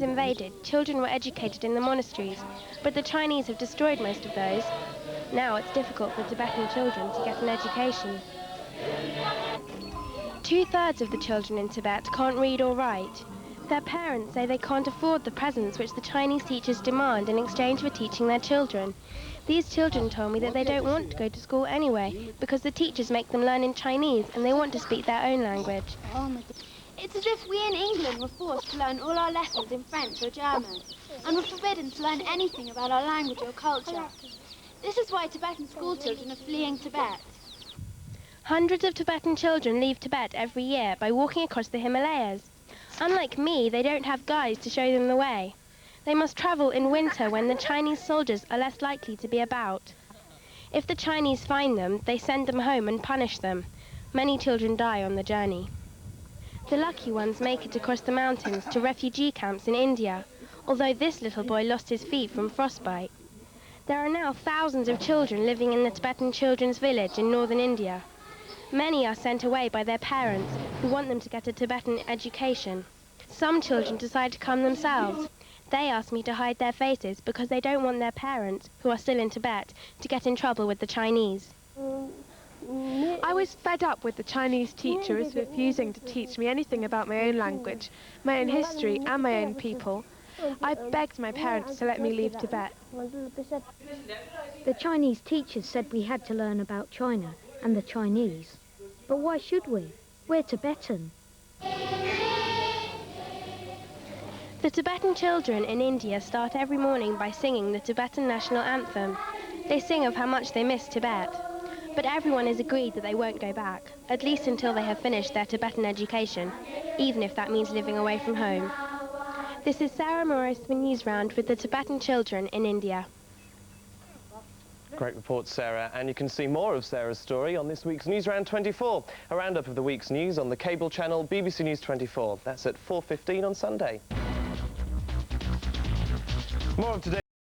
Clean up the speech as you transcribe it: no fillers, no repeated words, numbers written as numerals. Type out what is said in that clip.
invaded, children were educated in the monasteries, but the Chinese have destroyed most of those. Now it's difficult for Tibetan children to get an education. 2/3 of the children in Tibet can't read or write. Their parents say they can't afford the presents which the Chinese teachers demand in exchange for teaching their children. These children told me that they don't want to go to school anyway because the teachers make them learn in Chinese and they want to speak their own language. It's as if we in England were forced to learn all our lessons in French or German and were forbidden to learn anything about our language or culture. This is why Tibetan school children are fleeing Tibet. Hundreds of Tibetan children leave Tibet every year by walking across the Himalayas. Unlike me, they don't have guides to show them the way. They must travel in winter when the Chinese soldiers are less likely to be about. If the Chinese find them, they send them home and punish them. Many children die on the journey. The lucky ones make it across the mountains to refugee camps in India, although this little boy lost his feet from frostbite. There are now thousands of children living in the Tibetan Children's Village in northern India. Many are sent away by their parents, who want them to get a Tibetan education. Some children decide to come themselves. They ask me to hide their faces because they don't want their parents, who are still in Tibet, to get in trouble with the Chinese. I was fed up with the Chinese teachers refusing to teach me anything about my own language, my own history and my own people. I begged my parents to let me leave Tibet. The Chinese teachers said we had to learn about China and the Chinese. But why should we? We're Tibetan. The Tibetan children in India start every morning by singing the Tibetan national anthem. They sing of how much they miss Tibet. But everyone is agreed that they won't go back, at least until they have finished their Tibetan education, even if that means living away from home. This is Sarah Morris for Newsround with the Tibetan children in India. Great report, Sarah, and you can see more of Sarah's story on this week's Newsround 24, a roundup of the week's news on the cable channel BBC News 24. That's at 4:15 on Sunday. More of today.